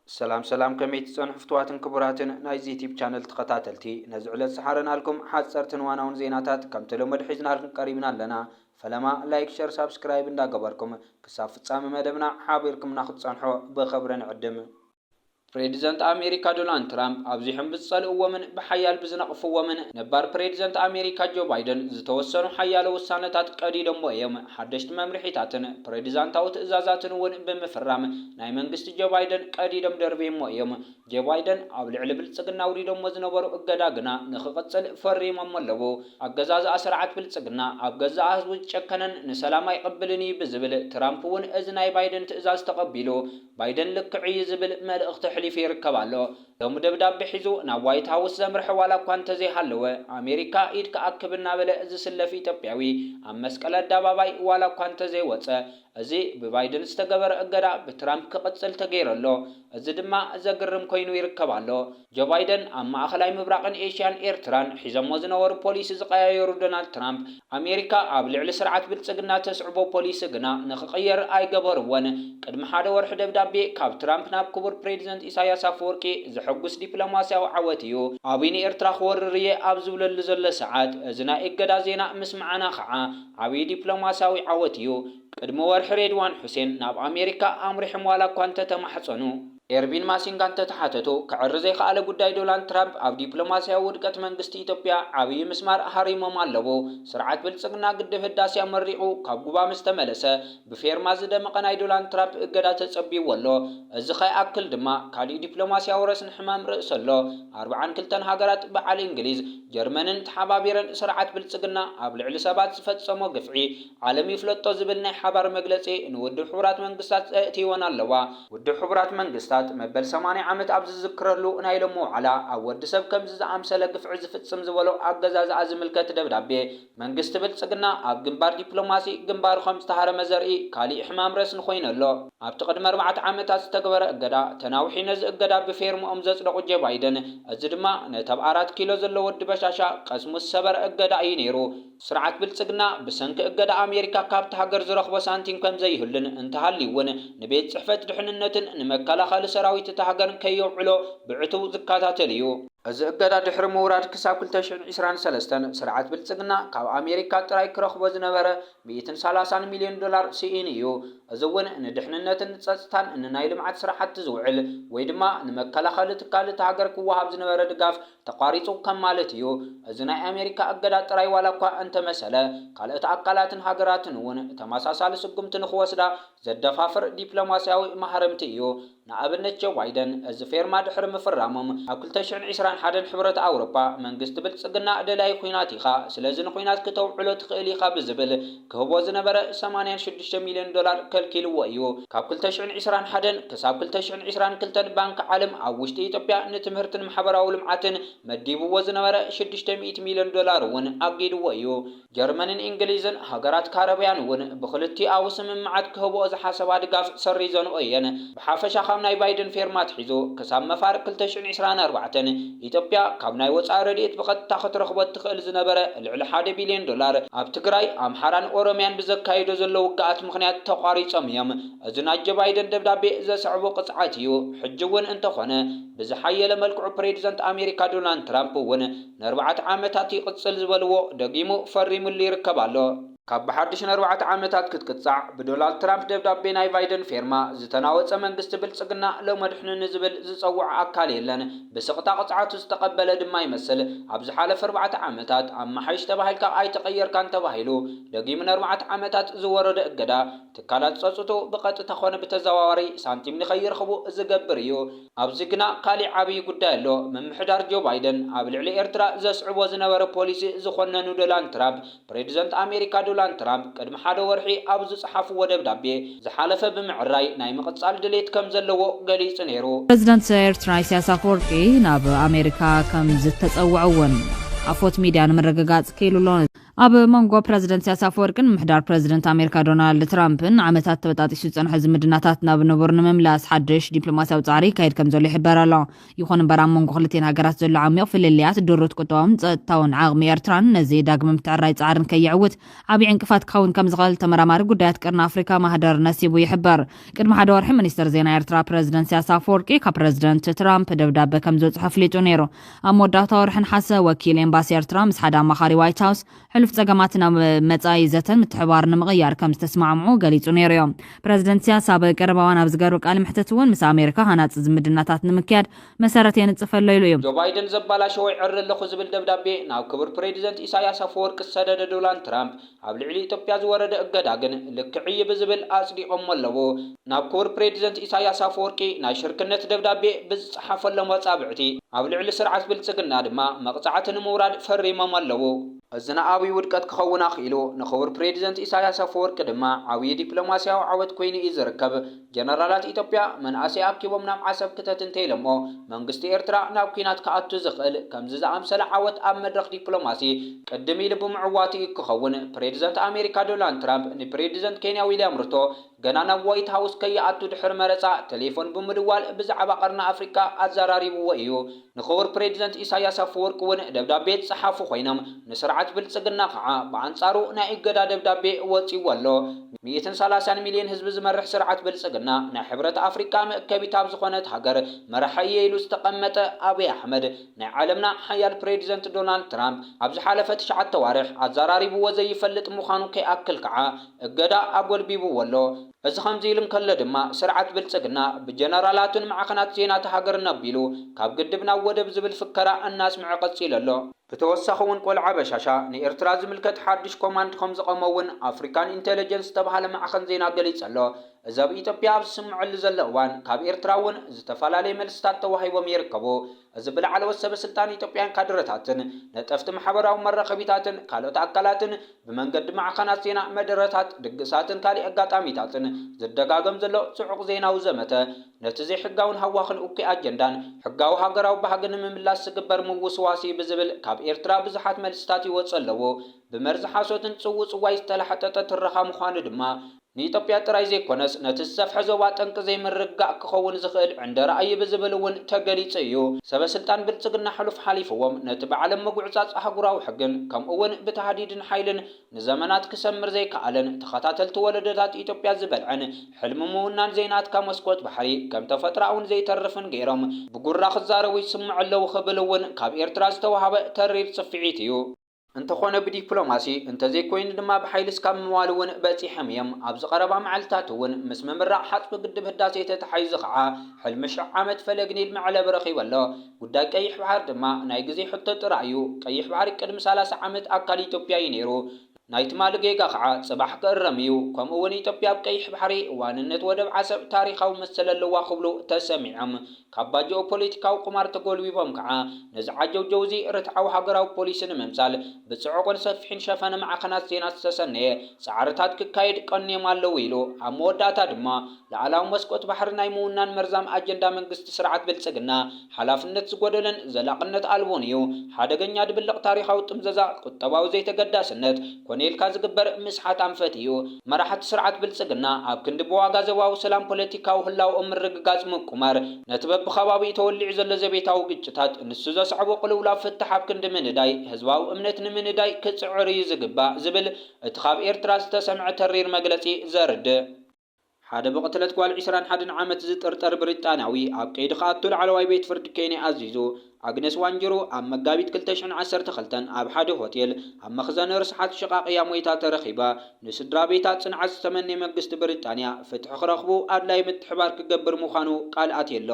سلام كميت صنع فتواتن كبراتن نايز يوتيوب channel تقاتلتي نزعلت سحرنا لكم حصرتن واناون زيناتات كم تلمد حزنا لكم قريبنا لنا فلما لايك شير سبسكرايب እንዳገበርኩም ክሳብ ፍጻሜ መደብና ሓቢርኩም ናኽጽንሖ በኸብረን ዕድም ፕሬዚደንት አሜሪካ ዶናልድ ትራምፕ ኣብዚ ሕምብጽ ጸልእዎምን ብሓያል ብዝነቕፍዎምን ነባር ፕሬዚደንት አሜሪካ ጆ ባይደን ዝተወሰኑ ሓያለ ውሳነታት ቀዲዶም እዮም ሓደሽቲ መምርሒታትን ፕሬዚዳንታዊ ትእዛዛትን እውን ብምፍራም ናይ መንግስቲ ጆ ባይደን ቀዲዶም ደርቢሞ እዮም ጆ ባይደን ኣብ ልዕሊ ብልጽግና ውሪዶሞ ዝነበሩ እገዳ ግና ንኽቕጽል ፈሪሞም ኣለዎ ኣገዛዝ ስርዓት ብልጽግና ኣብ ገዛ ህዝቡ ጨከነን ንሰላም ኣይቅብልን ብዝብል ትራምፕ እውን እዚ ናይ ባይደን ትእዛዝ ተቐቢሉ ባይደን ልክዕይ ዝብል መልእኽቲ حليف يركبالو لو مدبداب بحيزو نا وايت هاوس زمرح ولا كوانت زي حلوة أمريكا إيد كأكبرنا بلا إذا سلفي تبعوي أم مسكلة داباي ولا كوانت زي واتسا أزي ببايدن استقبر أقرأ بترامب كقتل تغير الله أزي دما أزاقرم كوينو يركبالو جو بايدن أما أخلاي مبراقن إيشان إيرتران حيزم وزنور بوليس زقايا يورو دونالد ترامب أمريكا أبلع لسرعات بلتسقنا تسعبو بوليس قنا نخقير آي قبر وان قدم حدا ورحد بدابي كاب ترامب ناب كبر بريزنت إساياس أفوركي حقوس دبلوماسياو عواتيو عبيني إرترا خوررية أبزول اللزل ساعات أزنا إقدا زينا مسمعنا خعا عبي دبلوماسياو عواتيو قدم ورح ريدوان حسين ناب أمريكا أمري حموالا كوانتا تمحصنو إربين ماسينغان تتحاتتو كعرزي خالة قداي دونالد ترامب أو دبلوماسيا ودقت منغست إثيوبيا عبي مسمار حريمو مالبو سرعات بلصقنا قد فداسيا مريقو كابقوبا مستملسة بفير مازده مقناي دونالد ترامب إقدا تتصبي والو الزخاي أكل دما كالي دبلوماسيا ورسن حمام رأسلو 40 كلتن هاقرات بعالي إنجليز جرمنن تحبابيرن سرعات بلصقنا أبلع لسابات فتسمو قفعي عالمي فلطو زبلنا حبار مقلسي نود حبرات منغستات تيوانا اللوا ود حبرات منغستات مبل 80 عامت أبز ذكرلو نايلمو على أود سب كم زعمسل قفع زفتسم زولو أجازاز أزملكت دبدابي منغست بلصقنا أب جنبار دبلوماسي جنبار 5 مزرعي كالي إحمام رسن خوينلو أبتقد 4 عامت استكبر أجدا تناوحي نز أجدا بفيرم أمزز لقجة بايدن أزدما نتب 4 كيلو زلو ود بشاشا قسم السبر أجدا أينيرو سرعات بلصقنا بسنك أجدا أمريكا كابت هاجر زرخ بسانتين كم زي هلن انتهالي ون نبيت صحفة دحننتن نمكلا خال سراويت تهاجر كيو علو بعتو زكاتات اليو از اقدا دحر موراد كساب كل تشعن 23 سرعات بلصقنا كاب أمريكا تراي كرخ بزنبره 130 مليون دولار سيئينيو ازون ندحننتن تصصتان ان نايل معت سرحت زوعل ويدما نمكلا خال تكال تهاجر كوهاب زنبره دغاف تقاريصو كم مالتيو ازنا أمريكا اقدا تراي ولا كو انت مساله قالت عقلاتن هاجراتن ون تماساسال سقمتن خوسدا زدفافر دبلوماسياوي محرمتيو نابنت جو بايدن از فيرما دحر مفرامم اكل تشعن 21 حبرت أوروبا منغست بلصقنا دلاي خويناتيخا سلازن خوينات كتوعلو تخيليخا بزبل كهبو زنبره 86 مليون دولار كلكيلو ويو كاب كل تشعن 21 كساب كل تشعن 22 بانك عالم اوشت إثيوبيا نتمهرتن محبراو لمعاتن مديبو زنبره 600 مليون دولار ون اقيدو ويو جرمنن انجليزن هاجرات كاربيان ون بخلتي اوسم معات كهبو از حساب دغاف سريزن اوين بحافشا خامناي بايدن فيرمات حيزو كساب مفارق كل تشعن 24 إثيوبيا كابناي وصا رديت بقطع خطرخبت تخيل زنبره لعل 1 بليون دولار اب تግራይ امحران اورميان بزكايدو زلو وقعت مخنيات تقاريصم يم ازنا بايدن دبدابي زسعبو قصعاتيو حجون انت خونه بزحيله ملكع بريزيدنت امريكا دونالد ترامب ون 4 عامتات يقصل زبلو دقيمو فريم اللي يركبالو كاب بحدش 4 عامتات كتقصع بدولار ترامب دبدابي ناي بايدن فيرما زتناوص منغست بلصقنا لو مدحن نزبل زصوع اكال يلن بسقطا قصعات استقبل دما يمثل ابز حالف 4 عامتات اما حيش تباهلكا اي تغير كان تباهلو دقي من 4 عامتات زورد اقدا تكالات صصتو بقط تخون بتزواوري سانتيم نخير خبو زغبريو ابزغنا كالي عبي غدايلو ممحدار جو بايدن ابلعلي ارترا زصعبو زنبر بوليسي زخوننو دونالد ترامب بريزيدنت امريكا دونالد ترامب قدم حدا ورحي ابز صحاف ودبدابي زحالفه بمعراي ناي مقصال دليت كم زلو غليص نيرو بريزيدنت إيرترا إساياس أفوركي ناب أمريكا كم زتتصوعون أفوت ميديا مرغغاص كيلولون ኣብ መንጎ ፕረዚደንት ኢሳያስ ኣፈወርቅን ምሕዳር ፕረዚደንት ኣሜሪካ ዶናልድ ትራምፕን ዓመታት ተበጣጢሱ ዝጸንሐ ዝምድናታት ናብ ንቡር ንምምላስ ሓድሽ ዲፕሎማስያዊ ጻዕሪ ይካየድ ከም ዘሎ ይሕበር ኣሎ። ይኹን እምበር ኣብ መንጎ ክልቲአን ሃገራት ዘሎ ዓሚቕ ፍልልያት ድርት ቁጠባውን ጸጥታውን ዓቕሚ ኤርትራን ነዚ ዳግመ ምትዕርራይ ጻዕርን ከይዕውት ዓብዪ ዕንቅፋት ክኸውን ከም ዝኽእል ተመራማሪ ጉዳያት ቀርኒ ኣፍሪካ ማህደር ነሲቡ ይሕበር። ቅድሚ ሓደ ወርሒ ሚኒስትር ዜና ኤርትራ ፕረዚደንት ኢሳያስ ኣፈወርቂ ካብ ፕረዚደንት ትራምፕ ደብዳቤ ከም ዘብጽሖ ኣፍሊጡ ነይሩ። ኣብ መወዳእታ ወርሒ ነሓሰ ወኪል ኤምባሲ ኤርትራ ምስ ሓደ ኣማኻሪ ዋይት ሃውስ ሕሉፍ ጸገማትን ኣብ መጻኢ ዘተን ምትሕብባር ንምቕያር ከም ዝተስማዕምዑ ገሊጹ ነይሩ እዮም። ፕረዚደንት ኢሳያስ ኣብ ቀረባ እዋን ኣብ ዝገበሩ ቃለ ምሕተት እውን ምስ ኣሜሪካ ሃናፂ ዝምድናታት ንምክያድ መሰረት የንጽፈሎ ኢሉ እዩ። ጆ ባይደን ዘባላሸወ ይዕር ኣለኹ ዝብል ደብዳቤ ናብ ክቡር ፕሬዚደንት ኢሳያስ ኣፈወርቂ ዝሰደደ ዶናልድ ትራምፕ ኣብ ልዕሊ ኢትዮጵያ ዝወረደ እገዳ ግን ልክዕይ ብዝብል ኣጽዲቖም ኣለዎ። ናብ ክቡር ፕሬዚደንት ኢሳያስ ኣፈወርቂ ናይ ሽርክነት ደብዳቤ ብዝጸሓፈሎም መጻብዕቲ ኣብ ልዕሊ ስርዓት ብልጽግና ድማ መቕጻዕቲ ንምውራድ ፈሪሞም ኣለዎ። እዚ ንዓብዪ ውድቀት ክኸውን ኣኽኢሉ ንኽቡር ፕሬዚደንት ኢሳያስ ኣፈወርቂ ድማ ዓብዪ ዲፕሎማስያዊ ዓወት ኮይኑ እዩ ዝርከብ። ጀነራላት ኢትዮጵያ መንእሰይ ኣኪቦም ናብ ዓሰብ ክተት እንተኢሎሞ መንግስቲ ኤርትራ ናብ ኩናት ክኣቱ ዝኽእል ከምዚ ዝኣምሰለ ዓወት ኣብ መድረኽ ዲፕሎማሲ ቅድም ኢሉ ብምዕዋቱ እዩ ክኸውን ፕሬዚደንት ኣሜሪካ ዶናልድ ትራምፕ ንፕሬዚደንት ኬንያ ዊልያም ሩቶ ገና ናብ ዋይት ሃውስ ከይኣቱ ድሕሪ መረፃ ቴሌፎን ብምድዋል ብዛዕባ ቀርኒ ኣፍሪካ ኣዘራሪብዎ እዩ። ንኽቡር ፕሬዚደንት ኢሳያስ ኣፈወርቂ እውን ደብዳቤ ዝጸሓፉ ኮይኖም ንስርዓት ብልጽግና ከዓ ብኣንጻሩ ናይ እገዳ ደብዳቤ ወፂዎ ኣሎ። 130 ሚልዮን ህዝቢ ዝመርሕ ስርዓት ብልጽግና ናይ ሕብረት ኣፍሪካ መእከቢት ኣብ ዝኾነት ሃገር መራሒ እየ ኢሉ ዝተቐመጠ ኣብይ ኣሕመድ ናይ ዓለምና ሓያል ፕሬዚደንት ዶናልድ ትራምፕ ኣብ ዝሓለፈ 9 ተዋርሕ ኣዘራሪብዎ ዘይፈልጥ ምዃኑ ከይኣክል ከዓ እገዳ ኣጎልቢብዎ ኣሎ። እዚ ከምዚ ኢሉ እንከሎ ድማ ስርዓት ብልጽግና ብጀነራላቱን ማዕኸናት ዜናት ሃገር ነቢሉ ካብ ግድብ ናብ ወደብ ዝብል ፍከራ እናስምዐ ቀፂሉ ኣሎ። ብተወሳኺ እውን ቆልዓ በሻሻ ንኤርትራ ዝምልከት ሓድሽ ኮማንድ ከም ዝቐመውን ኣፍሪካን ኢንቴሊጀንስ ዝተባሃለ ማዕኸን ዜና ገሊጹ ኣሎ። እዚ ኣብ ኢትዮጵያ ኣብ ዝስምዐሉ ዘሎ እዋን ካብ ኤርትራ እውን ዝተፈላለየ መልስታት ተዋሂቦም ይርከቡ። እዚ ብላዕለዎት ሰበስልጣን ኢትዮጵያን ካድረታትን ነጠፍቲ ማሕበራዊ መራኸቢታትን ካልኦት ኣካላትን ብመንገዲ ማዕኸናት ዜና መደረታት ድግሳትን ካልእ ኣጋጣሚታትን ዝደጋገም ዘሎ ጽዑቕ ዜናዊ ዘመተ ነቲ ዘይሕጋውን ሃዋኽን እኩይ ኣጀንዳን ሕጋዊ ሃገራዊ ባህጊ ንምምላስ ዝግበር ምውስዋሲ ብዝብል ካብ ኤርትራ ብዙሓት መልስታት ይወጽ ኣለዎ። ብመርዚ ሓሶትን ጽውጽዋይ ዝተላሕጠጠ ትረኻ ምዃኑ ድማ ንኢትዮጵያ ጥራይ ዘይኮነስ ነቲ ዝሰፍሐ ዞባ ጠንቂ ዘይምርጋእ ክኸውን ዝኽእል ዕንደ ረኣይ ብዝብል እውን ተገሊጹ እዩ። ሰበስልጣን ብልጽግና ሕሉፍ ሓሊፍዎም ነቲ ብዓለም ምጉዕጻጽ ኣህጉራዊ ሕግን ከምኡውን ብተሃዲድን ሓይልን ንዘመናት ክሰምር ዘይከኣለን ተኸታተልቲ ወለዶታት ኢትዮጵያ ዝበልዐን ሕልሚ ምውናን ዘይናትካ መስኮት ባሕሪ ከም ተፈጥሮኣውን ዘይተርፍን ገይሮም ብጉራ ክዛረቡ ይስምዑ ኣለዉ ክብል እውን ካብ ኤርትራ ዝተዋህበ ተሪር ጽፍዒት እዩ። እንተኾነ ብዲፕሎማሲ እንተዘይኮይኑ ድማ ብሓይሊ እስካብ ምዋል እውን በፂሖም እዮም። ኣብ ዝቐረባ መዓልትታት እውን ምስ ምምራቕ ሓፅቢ ግድብ ህዳሴ ተተሓሒዙ ከዓ ሕልሚ 1000 ዓመት ፈለግኒል መዕለብ ረኺቡ ኣሎ። ጉዳይ ቀይሕ ባሕሪ ድማ ናይ ግዜ ሕቶ ጥራይ እዩ። ቀይሕ ባሕሪ ቅድሚ 30 ዓመት ኣካል ኢትዮጵያ እዩ ነይሩ። ናይቲ ማሊ ጌጋ ከዓ ጽባሕ ክእረም እዩ። ከምኡውን ኢትዮጵያ ኣብ ቀይሕ ባሕሪ ዋንነት ወደብ ዓሰብ ታሪኻዊ መሰል ኣለዋ ክብሉ ተሰሚዖም ካብ ጂኦ ፖለቲካዊ ቁማር ተጎልቢቦም ከዓ ነዚ ዓጀውጀው እዚ ርትዓዊ ሃገራዊ ፖሊሲ ንምምሳል ብጽዑቕን ሰፊሕን ሸፈነ ማዕኸናት ዜና ዝተሰነየ ጻዕርታት ክካየድ ቀንዮም ኣለዉ ኢሉ ኣብ መወዳእታ ድማ ላዕላዊ መስኮት ባሕሪ ናይ ምውናን መርዛም ኣጀንዳ መንግስቲ ስርዓት ብልጽግና ሓላፍነት ዝጎደለን ዘላቕነት ኣልቦን እዩ። ሓደገኛ ድብልቕ ታሪኻዊ ጥምዘዛ ቁጠባዊ ዘይተገዳስነት ኮኔልካ ዝግበር ምስሓት ኣንፈት እዩ። መራሕቲ ስርዓት ብልጽግና ኣብ ክንዲ ብዋጋ ዘባዊ ሰላም ፖለቲካዊ ህላው ምርግጋጽ ምቁማር ነቲ በብኸባቢ ተወሊዑ ዘሎ ዘቤታዊ ግጭታት ንሱ ዘስዕቦ ቅልውላው ፍትሕ ኣብ ክንዲ ምንዳይ ህዝባዊ እምነት ንምንዳይ ክጽዕር እዩ ዝግባእ ዝብል እቲ ካብ ኤርትራ ዝተሰምዐ ተሪር መግለጺ ዘርድእ ሓደ ብቕትለት ጓል 21 ዓመት ዝጥርጠር ብሪጣንያዊ ኣብ ቀይዲ ከኣቱ ላዕለዋይ ቤት ፍርዲ ኬንያ ኣዚዙ ኣግነስ ዋንጅሩ ኣብ መጋቢት 2012 ኣብ ሓደ ሆቴል ኣብ መኽዘን ርስሓት ሽቓቕያ ሞይታ ተረኺባ ንስድራ ቤታ ጽንዓት ዝተመነየ መንግስቲ ብሪጣንያ ፍትሒ ክረኽቡ ኣድላይ ምትሕባር ክገብር ምዃኑ ቃል ኣትየሎ።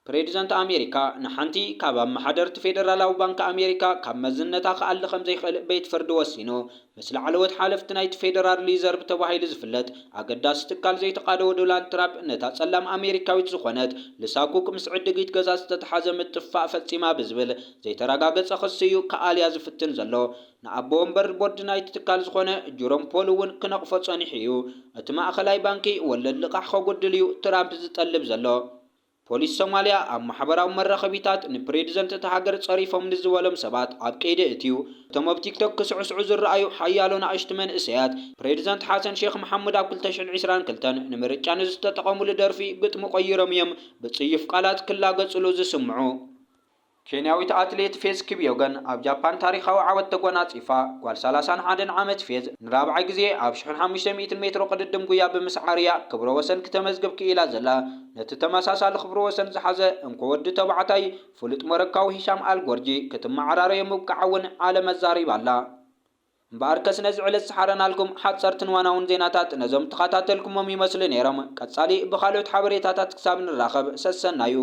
ፕሬዚደንት ኣሜሪካ ንሓንቲ ካብ ኣመሓደርቲ ፌደራላዊ ባንኪ ኣሜሪካ ካብ መዝነታ ክኣሊ ከም ዘይኽእል ቤት ፍርዲ ወሲኑ ምስ ላዕለዎት ሓለፍቲ ናይቲ ፌደራል ሪዘርቭ ተባሂሉ ዝፍለጥ ኣገዳሲ ትካል ዘይተቃደወ ዶናልድ ትራምፕ ነታ ጸላም ኣሜሪካዊት ዝኾነት ልሳኩክ ምስ ዕድጊት ገዛ ዝተተሓዘ ምጥፋእ ፈጺማ ብዝብል ዘይተረጋገጸ ክሲ እዩ ከኣልያ ዝፍትን ዘሎ። ንኣቦ ወንበር ቦርድ ናይቲ ትካል ዝኾነ ጀሮም ፖል እውን ክነቕፎ ጸኒሑ እዩ። እቲ ማእኸላይ ባንኪ ወለድ ልቓሕ ከጎድል እዩ ትራምፕ ዝጠልብ ዘሎ። ፖሊስ ሶማሊያ ኣብ ማሕበራዊ መራኸቢታት ንፕሬዚደንት እቲ ሃገር ጸሪፎም ንዝበሎም ሰባት ኣብ ቀይዲ እትዩ እቶም ኣብ ቲክቶክ ክስዕስዑ ዝረኣዩ ሓያሎ ንኣሽቱ መንእሰያት ፕሬዚደንት ሓሰን ሼክ መሐመድ ኣብ 2022 ንምርጫ ንዝተጠቐሙሉ ደርፊ ግጥሚ ቀይሮም እዮም ብጽዩፍ ቃላት ክላገጽሉ ዝስምዑ። ኬንያዊት ኣትሌት ፌዝ ኪፕዮገን ኣብ ጃፓን ታሪኻዊ ዓወት ተጎናጺፋ ጓል 31 ዓመት ፌዝ ንራብዓይ ግዜ ኣብ 1500 ሜትሮ ቅድድም ጉያ ብምስዓርያ ክብረ ወሰን ክትመዝግብ ክኢላ ዘላ ነቲ ተመሳሳሊ ክብረ ወሰን ዝሓዘ እንኮ ወዲ ተባዕታይ ፍሉጥ ሞሮካዊ ሂሻም ኣልጎርጂ ክትመዓራረዮ ምብቃዓ እውን ዓለም ኣዛሪባ ኣላ። እምበኣር ከስነ ዝዕለት ሰሓረናልኩም ሓጸርትን ዋናውን ዜናታት ነዞም ተኸታተልኩሞም ይመስሉ ነይሮም። ቀጻሊ ብኻልኦት ሓበሬታታት ክሳብ ንራኸብ ሰሰናዩ።